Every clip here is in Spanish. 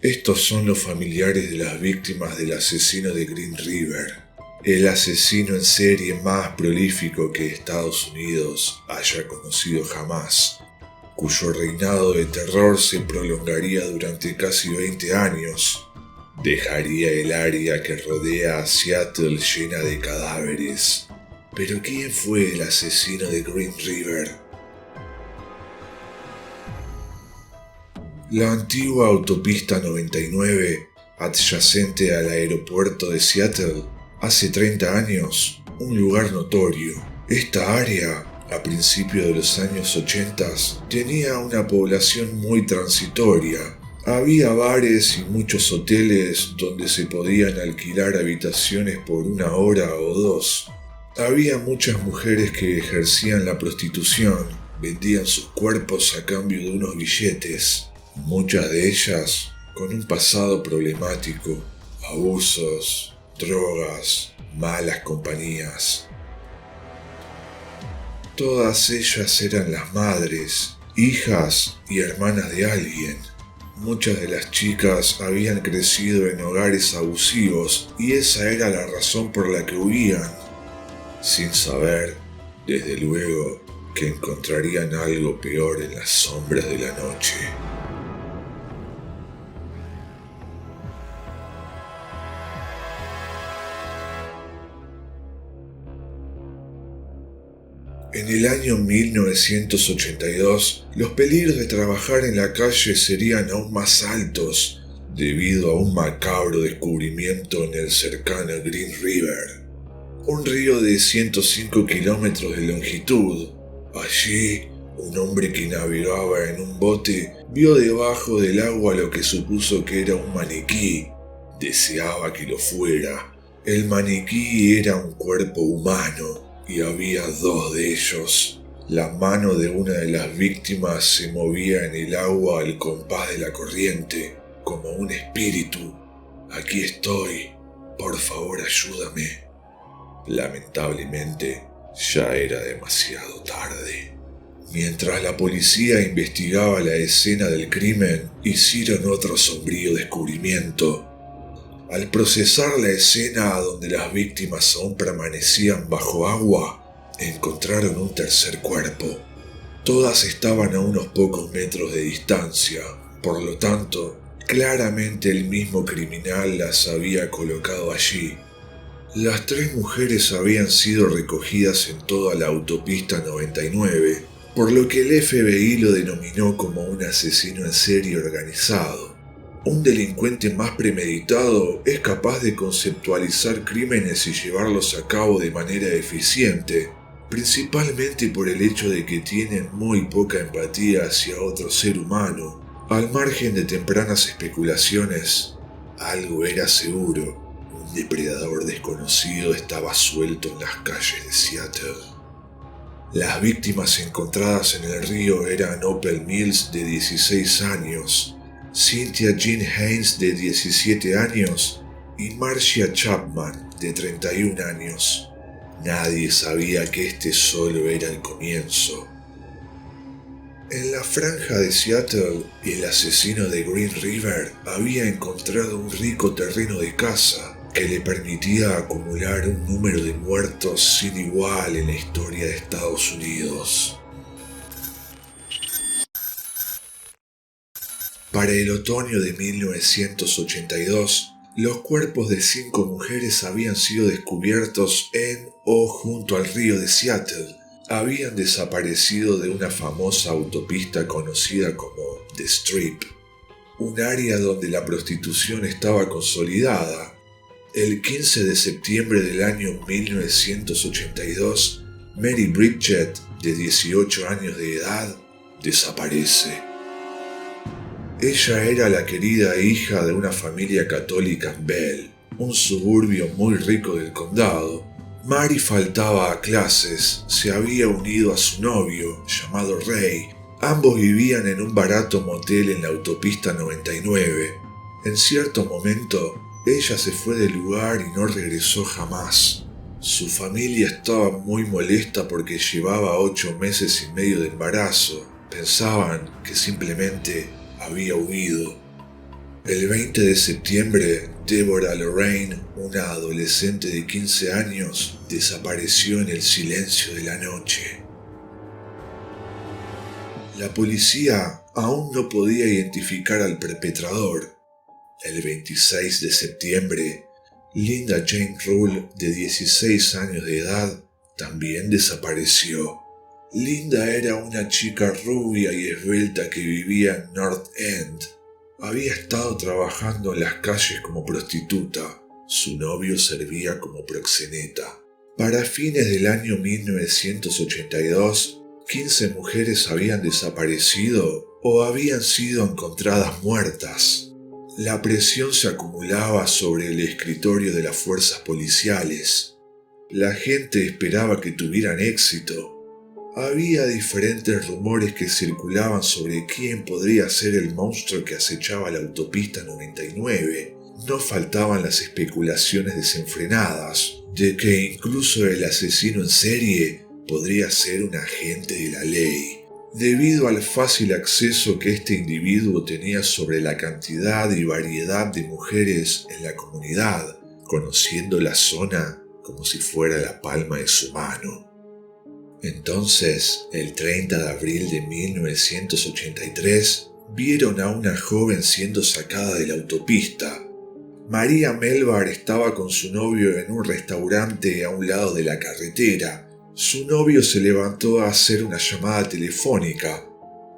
Estos son los familiares de las víctimas del asesino de Green River, el asesino en serie más prolífico que Estados Unidos haya conocido jamás, cuyo reinado de terror se prolongaría durante casi 20 años. Dejaría el área que rodea a Seattle llena de cadáveres. Pero ¿quién fue el asesino de Green River? La antigua autopista 99, adyacente al aeropuerto de Seattle, hace 30 años, un lugar notorio. Esta área, a principios de los años 80, tenía una población muy transitoria. Había bares y muchos hoteles donde se podían alquilar habitaciones por 1 hora o 2. Había muchas mujeres que ejercían la prostitución, vendían sus cuerpos a cambio de unos billetes. Muchas de ellas con un pasado problemático, abusos, drogas, malas compañías. Todas ellas eran las madres, hijas y hermanas de alguien. Muchas de las chicas habían crecido en hogares abusivos y esa era la razón por la que huían, sin saber, desde luego, que encontrarían algo peor en las sombras de la noche. En el año 1982, los peligros de trabajar en la calle serían aún más altos debido a un macabro descubrimiento en el cercano Green River, un río de 105 kilómetros de longitud. Allí, un hombre que navegaba en un bote vio debajo del agua lo que supuso que era un maniquí. Deseaba que lo fuera. El maniquí era un cuerpo humano. Y había 2 de ellos. La mano de una de las víctimas se movía en el agua al compás de la corriente, como un espíritu. Aquí estoy, por favor ayúdame. Lamentablemente, ya era demasiado tarde. Mientras la policía investigaba la escena del crimen, hicieron otro sombrío descubrimiento. Al procesar la escena donde las víctimas aún permanecían bajo agua, encontraron un tercer cuerpo. Todas estaban a unos pocos metros de distancia, por lo tanto, claramente el mismo criminal las había colocado allí. Las 3 mujeres habían sido recogidas en toda la autopista 99, por lo que el FBI lo denominó como un asesino en serie organizado. Un delincuente más premeditado es capaz de conceptualizar crímenes y llevarlos a cabo de manera eficiente, principalmente por el hecho de que tienen muy poca empatía hacia otro ser humano. Al margen de tempranas especulaciones, algo era seguro: un depredador desconocido estaba suelto en las calles de Seattle. Las víctimas encontradas en el río eran Opal Mills, de 16 años, Cynthia Jean Haynes, de 17 años, y Marcia Chapman, de 31 años. Nadie sabía que este solo era el comienzo. En la franja de Seattle, el asesino de Green River había encontrado un rico terreno de caza que le permitía acumular un número de muertos sin igual en la historia de Estados Unidos. Para el otoño de 1982, los cuerpos de 5 mujeres habían sido descubiertos en o junto al río de Seattle. Habían desaparecido de una famosa autopista conocida como The Strip, un área donde la prostitución estaba consolidada. El 15 de septiembre del año 1982, Mary Bridget, de 18 años de edad, desaparece. Ella era la querida hija de una familia católica en Bell, un suburbio muy rico del condado. Mary faltaba a clases, se había unido a su novio, llamado Ray. Ambos vivían en un barato motel en la autopista 99. En cierto momento, ella se fue del lugar y no regresó jamás. Su familia estaba muy molesta porque llevaba 8 meses y medio de embarazo. Pensaban que simplemente había huido. El 20 de septiembre, Deborah Lorraine, una adolescente de 15 años, desapareció en el silencio de la noche. La policía aún no podía identificar al perpetrador. El 26 de septiembre, Linda Jane Rule, de 16 años de edad, también desapareció. Linda era una chica rubia y esbelta que vivía en North End. Había estado trabajando en las calles como prostituta. Su novio servía como proxeneta. Para fines del año 1982, 15 mujeres habían desaparecido o habían sido encontradas muertas. La presión se acumulaba sobre el escritorio de las fuerzas policiales. La gente esperaba que tuvieran éxito. Había diferentes rumores que circulaban sobre quién podría ser el monstruo que acechaba la autopista 99. No faltaban las especulaciones desenfrenadas de que incluso el asesino en serie podría ser un agente de la ley, debido al fácil acceso que este individuo tenía sobre la cantidad y variedad de mujeres en la comunidad, conociendo la zona como si fuera la palma de su mano. Entonces, el 30 de abril de 1983, vieron a una joven siendo sacada de la autopista. María Melbar estaba con su novio en un restaurante a un lado de la carretera. Su novio se levantó a hacer una llamada telefónica.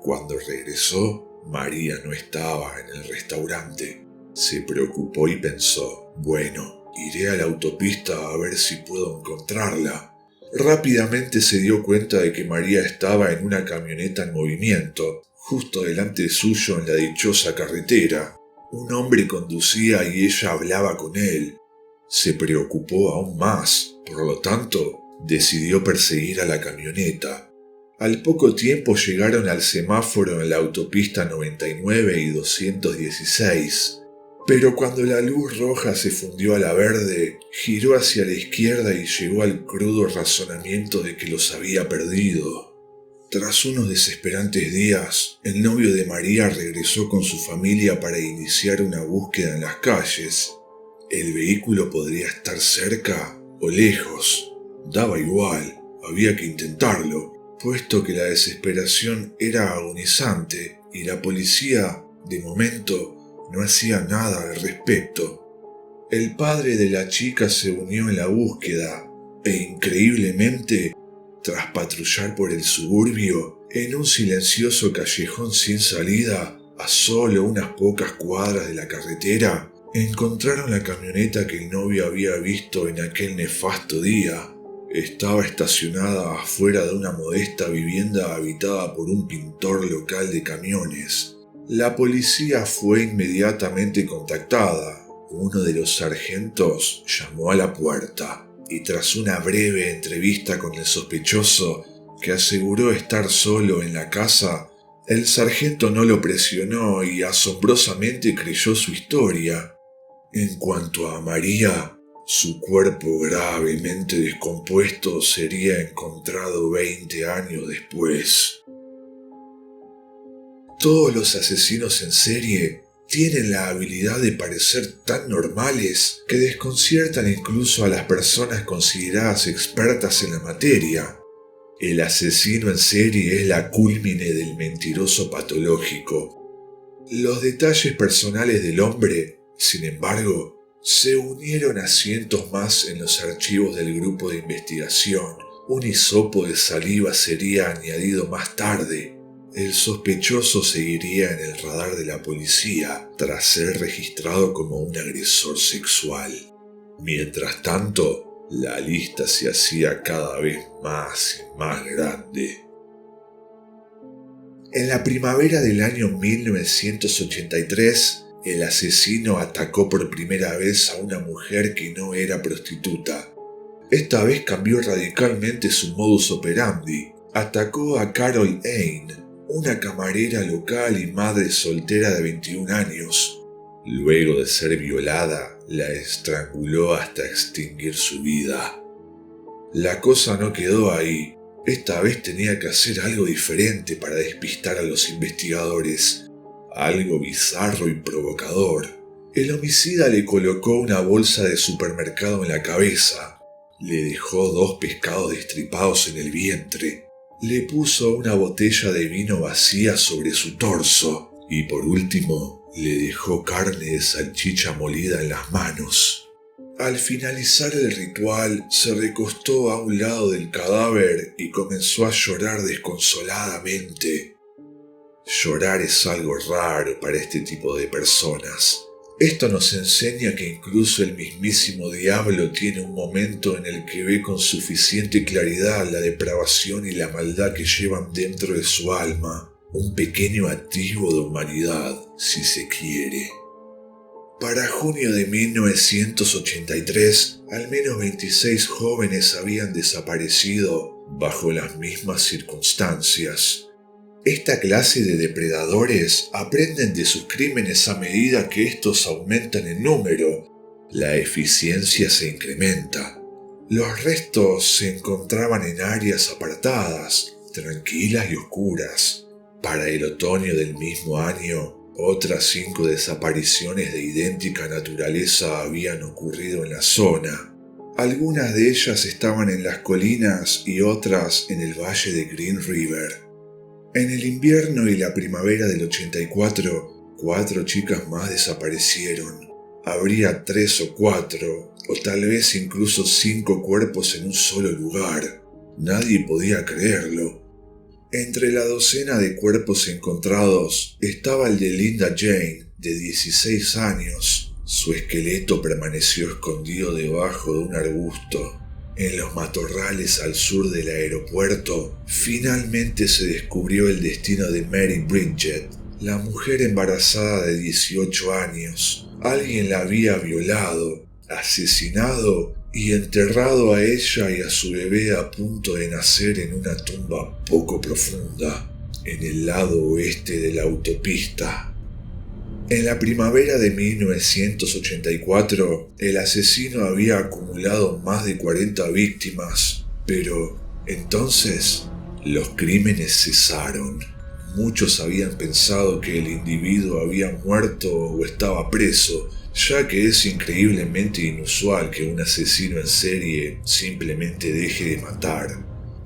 Cuando regresó, María no estaba en el restaurante. Se preocupó y pensó, bueno, iré a la autopista a ver si puedo encontrarla. Rápidamente se dio cuenta de que María estaba en una camioneta en movimiento, justo delante suyo en la dichosa carretera. Un hombre conducía y ella hablaba con él. Se preocupó aún más, por lo tanto, decidió perseguir a la camioneta. Al poco tiempo llegaron al semáforo en la autopista 99 y 216. Pero cuando la luz roja se fundió a la verde, giró hacia la izquierda y llegó al crudo razonamiento de que los había perdido. Tras unos desesperantes días, el novio de María regresó con su familia para iniciar una búsqueda en las calles. El vehículo podría estar cerca o lejos. Daba igual, había que intentarlo, puesto que la desesperación era agonizante y la policía, de momento, no hacía nada al respecto. El padre de la chica se unió en la búsqueda e increíblemente, tras patrullar por el suburbio, en un silencioso callejón sin salida, a solo unas pocas cuadras de la carretera, encontraron la camioneta que el novio había visto en aquel nefasto día. Estaba estacionada afuera de una modesta vivienda habitada por un pintor local de camiones. La policía fue inmediatamente contactada. Uno de los sargentos llamó a la puerta y tras una breve entrevista con el sospechoso, que aseguró estar solo en la casa, el sargento no lo presionó y asombrosamente creyó su historia. En cuanto a María, su cuerpo gravemente descompuesto sería encontrado 20 años después. Todos los asesinos en serie tienen la habilidad de parecer tan normales que desconciertan incluso a las personas consideradas expertas en la materia. El asesino en serie es la cúlmine del mentiroso patológico. Los detalles personales del hombre, sin embargo, se unieron a cientos más en los archivos del grupo de investigación. Un hisopo de saliva sería añadido más tarde. El sospechoso seguiría en el radar de la policía tras ser registrado como un agresor sexual. Mientras tanto, la lista se hacía cada vez más y más grande. En la primavera del año 1983, el asesino atacó por primera vez a una mujer que no era prostituta. Esta vez cambió radicalmente su modus operandi. Atacó a Carol Ain, una camarera local y madre soltera de 21 años. Luego de ser violada, la estranguló hasta extinguir su vida. La cosa no quedó ahí. Esta vez tenía que hacer algo diferente para despistar a los investigadores. algo bizarro y provocador. El homicida le colocó una bolsa de supermercado en la cabeza, le dejó 2 pescados destripados en el vientre, le puso una botella de vino vacía sobre su torso y por último le dejó carne de salchicha molida en las manos. Al finalizar el ritual, se recostó a un lado del cadáver y comenzó a llorar desconsoladamente. Llorar es algo raro para este tipo de personas. Esto nos enseña que incluso el mismísimo diablo tiene un momento en el que ve con suficiente claridad la depravación y la maldad que llevan dentro de su alma, un pequeño atisbo de humanidad, si se quiere. Para junio de 1983, al menos 26 jóvenes habían desaparecido bajo las mismas circunstancias. Esta clase de depredadores aprenden de sus crímenes a medida que estos aumentan en número. La eficiencia se incrementa. Los restos se encontraban en áreas apartadas, tranquilas y oscuras. Para el otoño del mismo año, otras 5 desapariciones de idéntica naturaleza habían ocurrido en la zona. Algunas de ellas estaban en las colinas y otras en el valle de Green River. En el invierno y la primavera del 84, 4 chicas más desaparecieron. Habría 3 o 4, o tal vez incluso 5 cuerpos en un solo lugar. Nadie podía creerlo. Entre la docena de cuerpos encontrados estaba el de Linda Jane, de 16 años. Su esqueleto permaneció escondido debajo de un arbusto. En los matorrales al sur del aeropuerto, finalmente se descubrió el destino de Mary Bridget, la mujer embarazada de 18 años. Alguien la había violado, asesinado y enterrado a ella y a su bebé a punto de nacer en una tumba poco profunda, en el lado oeste de la autopista. En la primavera de 1984, el asesino había acumulado más de 40 víctimas, pero entonces los crímenes cesaron. Muchos habían pensado que el individuo había muerto o estaba preso, ya que es increíblemente inusual que un asesino en serie simplemente deje de matar.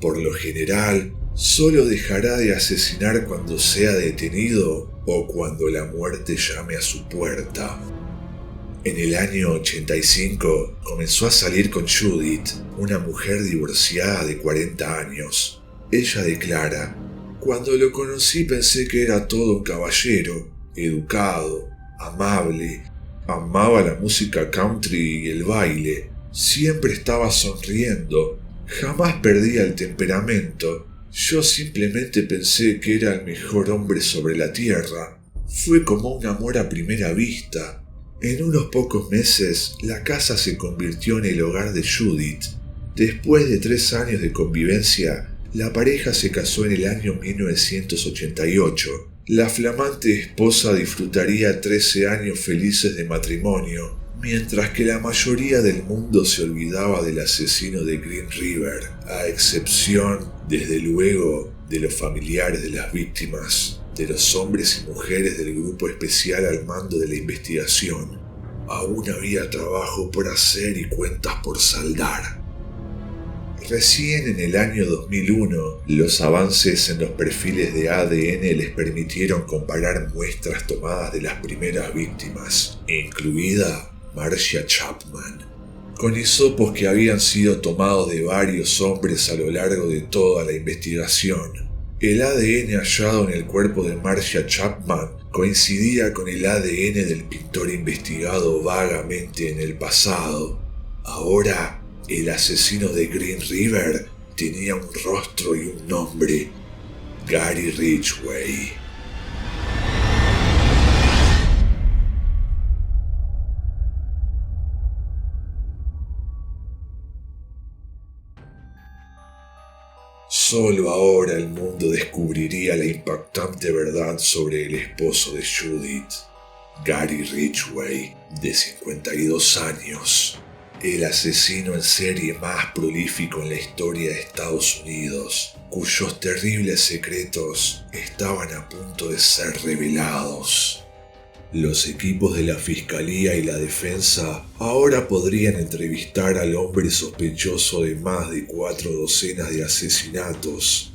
Por lo general, solo dejará de asesinar cuando sea detenido o cuando la muerte llame a su puerta. En el año 85 comenzó a salir con Judith, una mujer divorciada de 40 años. Ella declara: "Cuando lo conocí pensé que era todo un caballero, educado, amable, amaba la música country y el baile, siempre estaba sonriendo, jamás perdía el temperamento. Yo simplemente pensé que era el mejor hombre sobre la tierra. Fue como un amor a primera vista". En unos pocos meses, la casa se convirtió en el hogar de Judith. Después de 3 años de convivencia, la pareja se casó en el año 1988. La flamante esposa disfrutaría 13 años felices de matrimonio, mientras que la mayoría del mundo se olvidaba del asesino de Green River, a excepción, desde luego, de los familiares de las víctimas, de los hombres y mujeres del grupo especial al mando de la investigación. Aún había trabajo por hacer y cuentas por saldar. Recién en el año 2001, los avances en los perfiles de ADN les permitieron comparar muestras tomadas de las primeras víctimas, incluida Marcia Chapman, con hisopos que habían sido tomados de varios hombres a lo largo de toda la investigación. El ADN hallado en el cuerpo de Marcia Chapman coincidía con el ADN del pintor investigado vagamente en el pasado. Ahora, el asesino de Green River tenía un rostro y un nombre: Gary Ridgway. Solo ahora el mundo descubriría la impactante verdad sobre el esposo de Judith, Gary Ridgway, de 52 años. el asesino en serie más prolífico en la historia de Estados Unidos, cuyos terribles secretos estaban a punto de ser revelados. Los equipos de la Fiscalía y la Defensa ahora podrían entrevistar al hombre sospechoso de más de 4 docenas de asesinatos.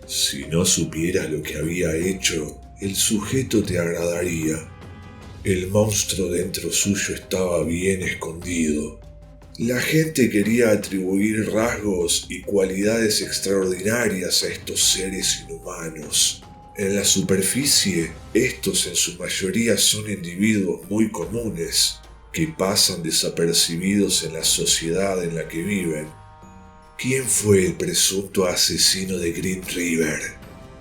Si no supieras lo que había hecho, el sujeto te agradaría. El monstruo dentro suyo estaba bien escondido. La gente quería atribuir rasgos y cualidades extraordinarias a estos seres inhumanos. En la superficie, estos en su mayoría son individuos muy comunes, que pasan desapercibidos en la sociedad en la que viven. ¿Quién fue el presunto asesino de Green River?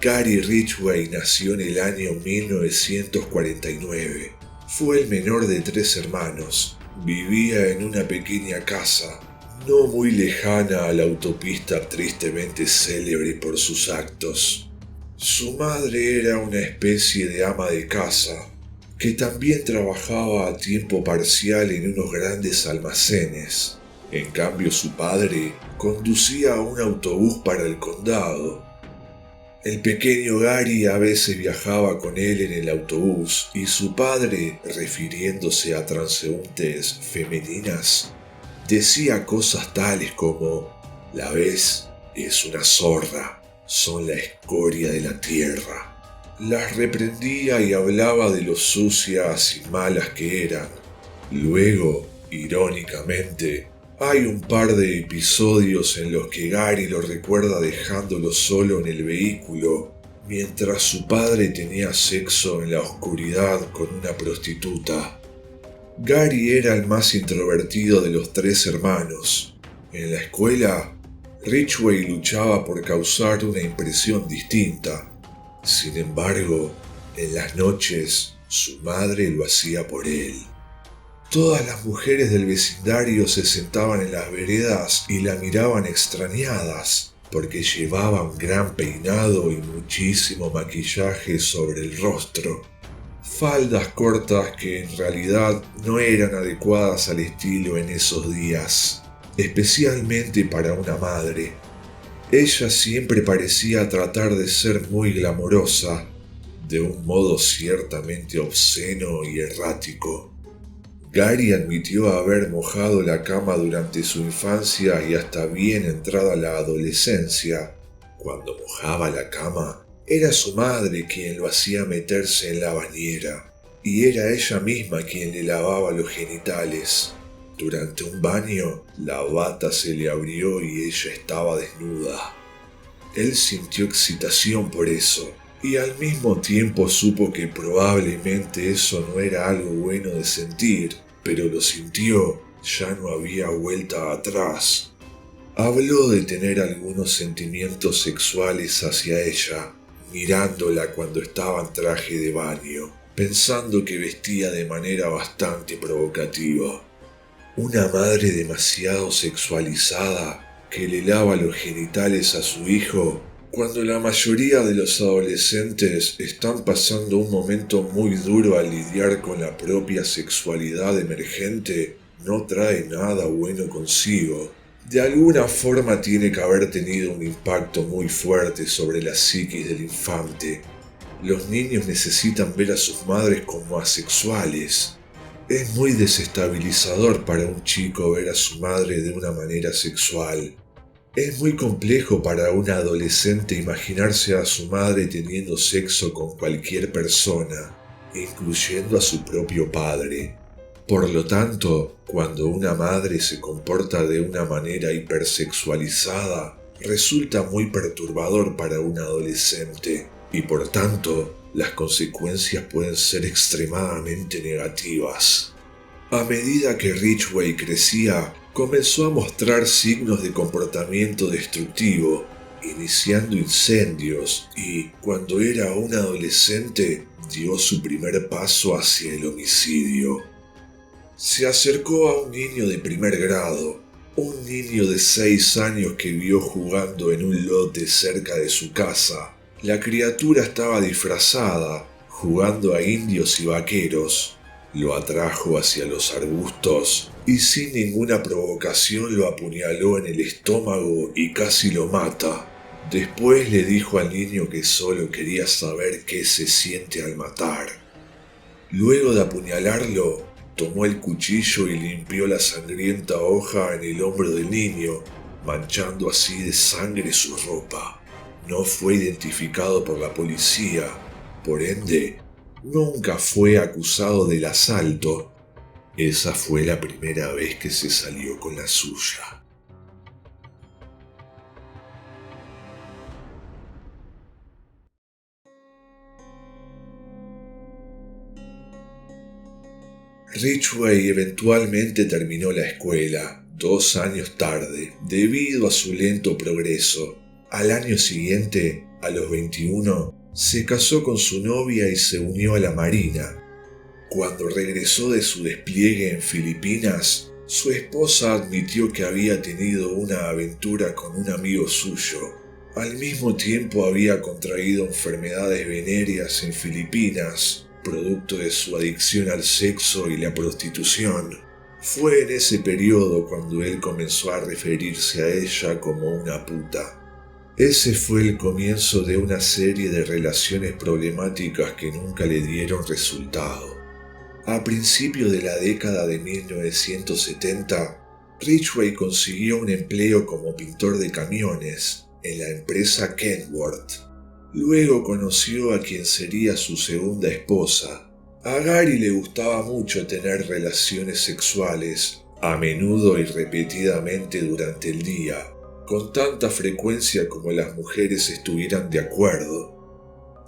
Gary Ridgway nació en el año 1949. Fue el menor de 3 hermanos. Vivía en una pequeña casa, no muy lejana a la autopista tristemente célebre por sus actos. Su madre era una especie de ama de casa, que también trabajaba a tiempo parcial en unos grandes almacenes. En cambio, su padre conducía un autobús para el condado. El pequeño Gary a veces viajaba con él en el autobús y su padre, refiriéndose a transeúntes femeninas, decía cosas tales como: «La ves, es una zorra, son la escoria de la tierra». Las reprendía y hablaba de lo sucias y malas que eran. Luego, irónicamente, hay un par de episodios en los que Gary lo recuerda dejándolo solo en el vehículo, mientras su padre tenía sexo en la oscuridad con una prostituta. Gary era el más introvertido de los 3 hermanos. En la escuela, Ridgway luchaba por causar una impresión distinta. Sin embargo, en las noches, su madre lo hacía por él. Todas las mujeres del vecindario se sentaban en las veredas y la miraban extrañadas, porque llevaba un gran peinado y muchísimo maquillaje sobre el rostro. Faldas cortas que en realidad no eran adecuadas al estilo en esos días, especialmente para una madre. Ella siempre parecía tratar de ser muy glamorosa, de un modo ciertamente obsceno y errático. Gary admitió haber mojado la cama durante su infancia y hasta bien entrada la adolescencia. Cuando mojaba la cama, era su madre quien lo hacía meterse en la bañera, y era ella misma quien le lavaba los genitales. Durante un baño, la bata se le abrió y ella estaba desnuda. Él sintió excitación por eso, y al mismo tiempo supo que probablemente eso no era algo bueno de sentir, pero lo sintió, ya no había vuelta atrás. Habló de tener algunos sentimientos sexuales hacia ella, mirándola cuando estaba en traje de baño, pensando que vestía de manera bastante provocativa. Una madre demasiado sexualizada que le lava los genitales a su hijo cuando la mayoría de los adolescentes están pasando un momento muy duro al lidiar con la propia sexualidad emergente, no trae nada bueno consigo. De alguna forma tiene que haber tenido un impacto muy fuerte sobre la psiquis del infante. Los niños necesitan ver a sus madres como asexuales. Es muy desestabilizador para un chico ver a su madre de una manera sexual. Es muy complejo para un adolescente imaginarse a su madre teniendo sexo con cualquier persona, incluyendo a su propio padre. Por lo tanto, cuando una madre se comporta de una manera hipersexualizada, resulta muy perturbador para un adolescente, y por tanto, las consecuencias pueden ser extremadamente negativas. A medida que Ridgway crecía, comenzó a mostrar signos de comportamiento destructivo, iniciando incendios y, cuando era un adolescente, dio su primer paso hacia el homicidio. Se acercó a un niño de primer grado, un niño de 6 años que vio jugando en un lote cerca de su casa. La criatura estaba disfrazada, jugando a indios y vaqueros. Lo atrajo hacia los arbustos y sin ninguna provocación lo apuñaló en el estómago y casi lo mata. Después le dijo al niño que solo quería saber qué se siente al matar. Luego de apuñalarlo, tomó el cuchillo y limpió la sangrienta hoja en el hombro del niño, manchando así de sangre su ropa. No fue identificado por la policía, por ende, nunca fue acusado del asalto. Esa fue la primera vez que se salió con la suya. Ridgway eventualmente terminó la escuela, 2 años tarde, debido a su lento progreso. Al año siguiente, a los 21, se casó con su novia y se unió a la Marina. Cuando regresó de su despliegue en Filipinas, su esposa admitió que había tenido una aventura con un amigo suyo. Al mismo tiempo había contraído enfermedades venéreas en Filipinas, producto de su adicción al sexo y la prostitución. Fue en ese periodo cuando él comenzó a referirse a ella como una puta. Ese fue el comienzo de una serie de relaciones problemáticas que nunca le dieron resultado. A principios de la década de 1970, Ridgway consiguió un empleo como pintor de camiones en la empresa Kenworth. Luego conoció a quien sería su segunda esposa. A Gary le gustaba mucho tener relaciones sexuales, a menudo y repetidamente durante el día, con tanta frecuencia como las mujeres estuvieran de acuerdo.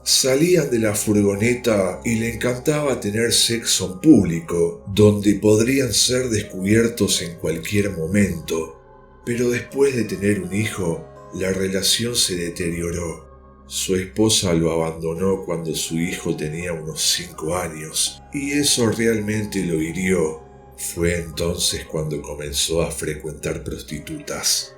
Salían de la furgoneta y le encantaba tener sexo en público, donde podrían ser descubiertos en cualquier momento. Pero después de tener un hijo, la relación se deterioró. Su esposa lo abandonó cuando su hijo tenía unos 5 años, y eso realmente lo hirió. Fue entonces cuando comenzó a frecuentar prostitutas.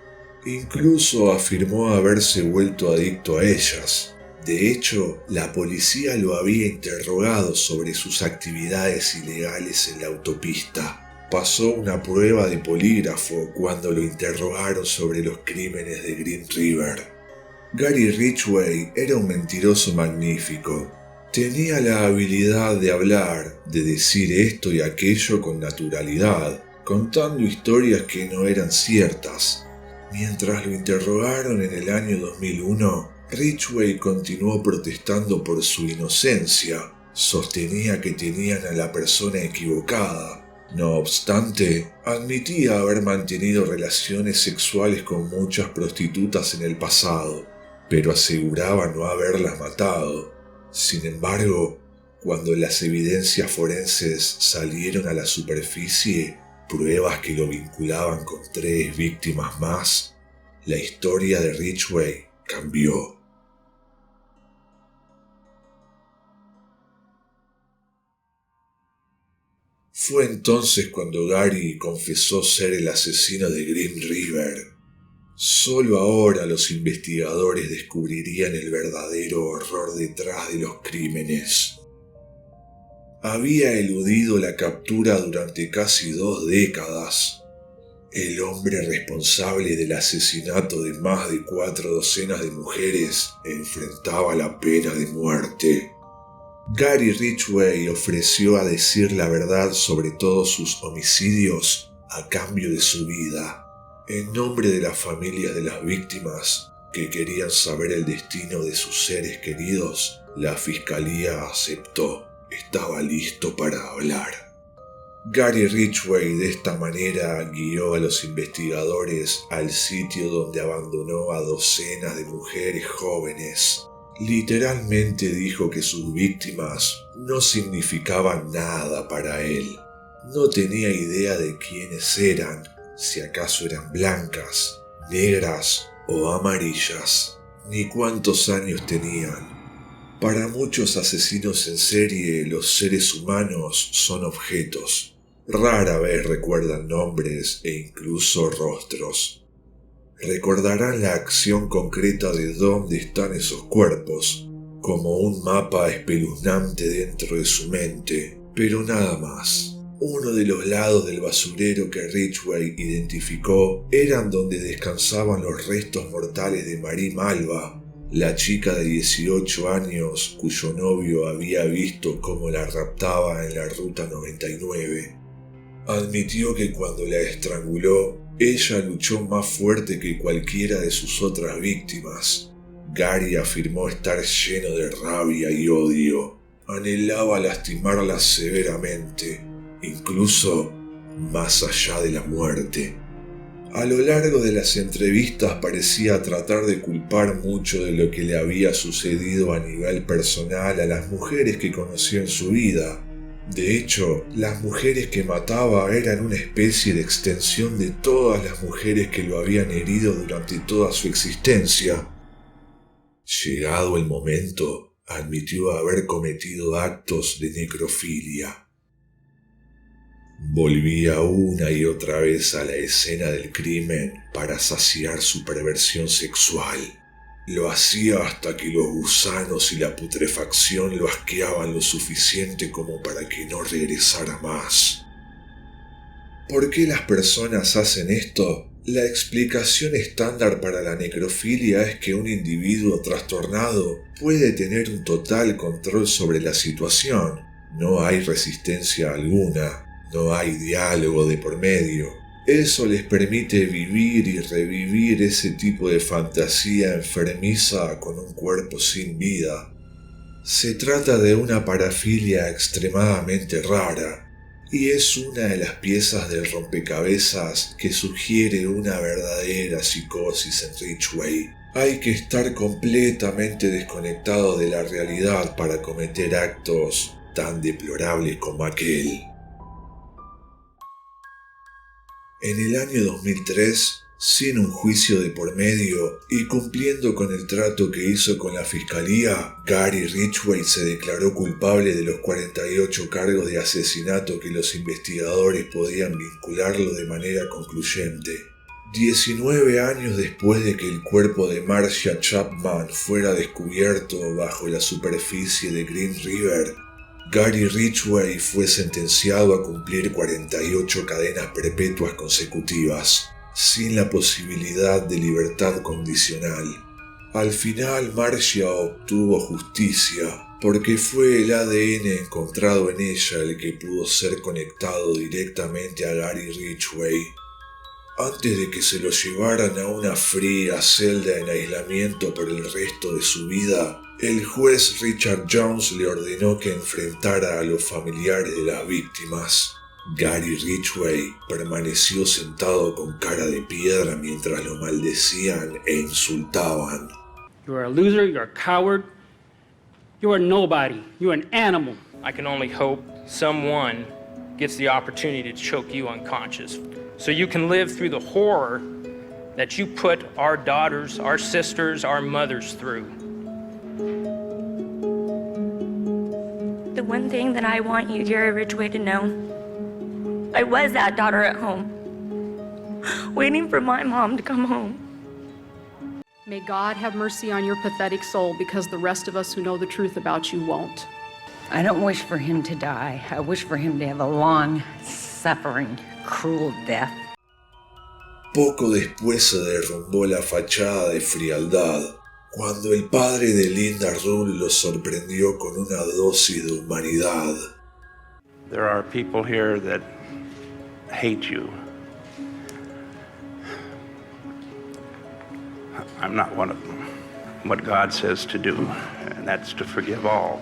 Incluso afirmó haberse vuelto adicto a ellas. De hecho, la policía lo había interrogado sobre sus actividades ilegales en la autopista. Pasó una prueba de polígrafo cuando lo interrogaron sobre los crímenes de Green River. Gary Ridgway era un mentiroso magnífico. Tenía la habilidad de hablar, de decir esto y aquello con naturalidad, contando historias que no eran ciertas. Mientras lo interrogaron en el año 2001, Ridgway continuó protestando por su inocencia. Sostenía que tenían a la persona equivocada. No obstante, admitía haber mantenido relaciones sexuales con muchas prostitutas en el pasado, pero aseguraba no haberlas matado. Sin embargo, cuando las evidencias forenses salieron a la superficie, pruebas que lo vinculaban con 3 víctimas más, la historia de Ridgway cambió. Fue entonces cuando Gary confesó ser el asesino de Green River. Solo ahora los investigadores descubrirían el verdadero horror detrás de los crímenes. Había eludido la captura durante casi 2 décadas. El hombre responsable del asesinato de más de 4 docenas de mujeres enfrentaba la pena de muerte. Gary Ridgway ofreció a decir la verdad sobre todos sus homicidios a cambio de su vida. En nombre de las familias de las víctimas, que querían saber el destino de sus seres queridos, la fiscalía aceptó. Estaba listo para hablar. Gary Ridgway de esta manera guió a los investigadores al sitio donde abandonó a docenas de mujeres jóvenes. Literalmente dijo que sus víctimas no significaban nada para él. No tenía idea de quiénes eran, si acaso eran blancas, negras o amarillas, ni cuántos años tenían. Para muchos asesinos en serie, los seres humanos son objetos. Rara vez recuerdan nombres e incluso rostros. Recordarán la acción concreta de dónde están esos cuerpos, como un mapa espeluznante dentro de su mente. pero nada más. Uno de los lados del basurero que Ridgway identificó eran donde descansaban los restos mortales de Marie Malva, la chica de 18 años cuyo novio había visto cómo la raptaba en la Ruta 99. Admitió que cuando la estranguló, ella luchó más fuerte que cualquiera de sus otras víctimas. Gary afirmó estar lleno de rabia y odio. Anhelaba lastimarla severamente, incluso más allá de la muerte. A lo largo de las entrevistas parecía tratar de culpar mucho de lo que le había sucedido a nivel personal a las mujeres que conoció en su vida. De hecho, las mujeres que mataba eran una especie de extensión de todas las mujeres que lo habían herido durante toda su existencia. Llegado el momento, admitió haber cometido actos de necrofilia. Volvía una y otra vez a la escena del crimen para saciar su perversión sexual. Lo hacía hasta que los gusanos y la putrefacción lo asqueaban lo suficiente como para que no regresara más. ¿Por qué las personas hacen esto? La explicación estándar para la necrofilia es que un individuo trastornado puede tener un total control sobre la situación. No hay resistencia alguna, no hay diálogo de por medio. Eso les permite vivir y revivir ese tipo de fantasía enfermiza con un cuerpo sin vida. Se trata de una parafilia extremadamente rara, y es una de las piezas del rompecabezas que sugiere una verdadera psicosis en Ridgway. Hay que estar completamente desconectado de la realidad para cometer actos tan deplorables como aquel. En el año 2003, sin un juicio de por medio y cumpliendo con el trato que hizo con la fiscalía, Gary Ridgway se declaró culpable de los 48 cargos de asesinato que los investigadores podían vincularlo de manera concluyente. 19 años después de que el cuerpo de Marcia Chapman fuera descubierto bajo la superficie de Green River, Gary Ridgway fue sentenciado a cumplir 48 cadenas perpetuas consecutivas, sin la posibilidad de libertad condicional. Al final, Marcia obtuvo justicia, porque fue el ADN encontrado en ella el que pudo ser conectado directamente a Gary Ridgway. Antes de que se lo llevaran a una fría celda en aislamiento por el resto de su vida, el juez Richard Jones le ordenó que enfrentara a los familiares de las víctimas. Gary Ridgway permaneció sentado con cara de piedra mientras lo maldecían e insultaban. You are a loser, you are a coward, you are nobody, you are an animal. I can only hope someone gets the opportunity to choke you unconscious, so you can live through the horror that you put our daughters, our sisters, our mothers through. The one thing that I want you, Gary Ridgway, to know, I was that daughter at home, waiting for my mom to come home. May God have mercy on your pathetic soul, because the rest of us who know the truth about you won't. I don't wish for him to die. I wish for him to have a long, suffering, cruel death. Poco después se derrumbó la fachada de frialdad, cuando el padre de Linda Rule lo sorprendió con una dosis de humanidad. There are people here that hate you. I'm not one of them. What God says to do, and that's to forgive all.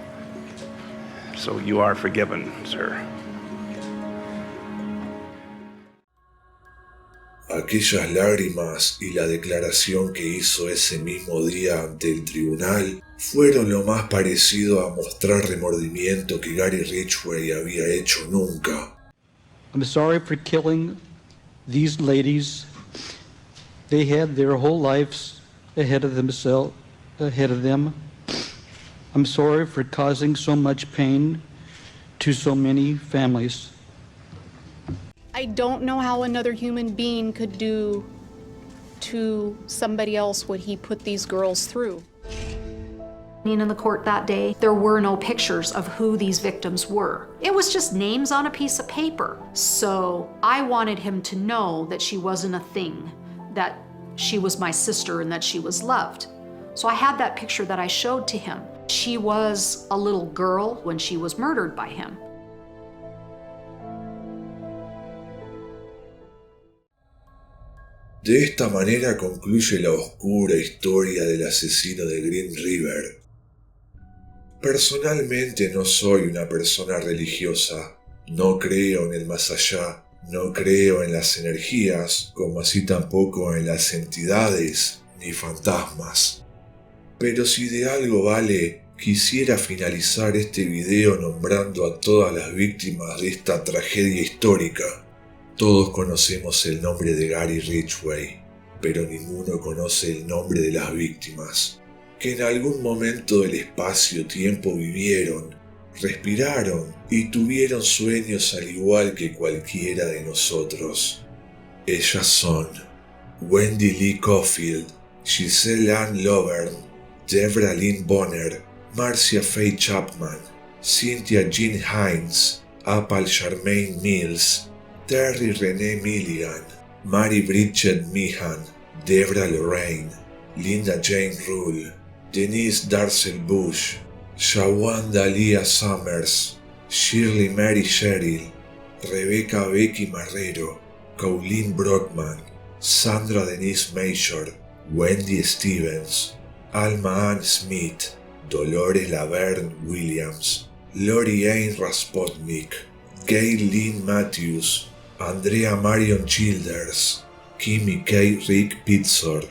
So you are forgiven, sir. Aquellas lágrimas y la declaración que hizo ese mismo día ante el tribunal fueron lo más parecido a mostrar remordimiento que Gary Ridgway había hecho nunca. I'm sorry for killing these ladies. They had their whole lives ahead of them. I'm sorry for causing so much pain to so many families. I don't know how another human being could do to somebody else what he put these girls through. In the court that day, there were no pictures of who these victims were. It was just names on a piece of paper. So I wanted him to know that she wasn't a thing, that she was my sister and that she was loved. So I had that picture that I showed to him. She was a little girl when she was murdered by him. De esta manera concluye la oscura historia del asesino de Green River. Personalmente no soy una persona religiosa, no creo en el más allá, no creo en las energías, como así tampoco en las entidades ni fantasmas. Pero si de algo vale, quisiera finalizar este video nombrando a todas las víctimas de esta tragedia histórica. Todos conocemos el nombre de Gary Ridgway, pero ninguno conoce el nombre de las víctimas, que en algún momento del espacio-tiempo vivieron, respiraron y tuvieron sueños al igual que cualquiera de nosotros. Ellas son Wendy Lee Caulfield, Giselle Ann Lovern, Debra Lynn Bonner, Marcia Faye Chapman, Cynthia Jean Hines, Apal Charmaine Mills, Terry Renee Milligan, Mary Bridget Meehan, Debra Lorraine, Linda Jane Rule, Denise Darcel Bush, Shawanda Leah Summers, Shirley Mary Sherrill, Rebecca Becky Marrero, Colleen Brockman, Sandra Denise Major, Wendy Stevens, Alma Ann Smith, Dolores Laverne Williams, Lori Ann Raspotnik, Gail Lynn Matthews, Andrea Marion Childers, Kimmy K. Rick Pitzor,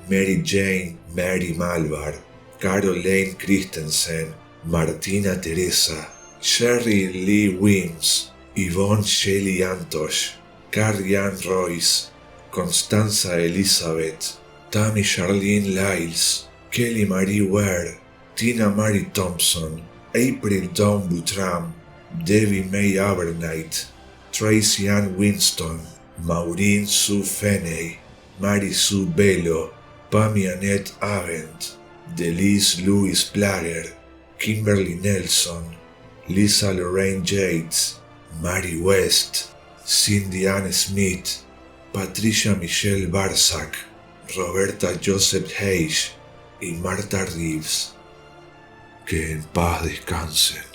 Mary Jane Mary Malvar, Caroline Christensen, Martina Teresa, Sherry Lee Wims, Yvonne Shelley Antosh, Carrie Ann Royce, Constanza Elizabeth, Tammy Charlene Lyles, Kelly Marie Ware, Tina Marie Thompson, April Dawn Buttram, Debbie May Abernight, Tracy Ann Winston, Maureen Sue Fenney, Mary Sue Bello, Pammy Annette Avent, Delise Louise Plager, Kimberly Nelson, Lisa Lorraine Yates, Mary West, Cindy Ann Smith, Patricia Michelle Barsack, Roberta Joseph Hayes y Martha Reeves. Que en paz descansen.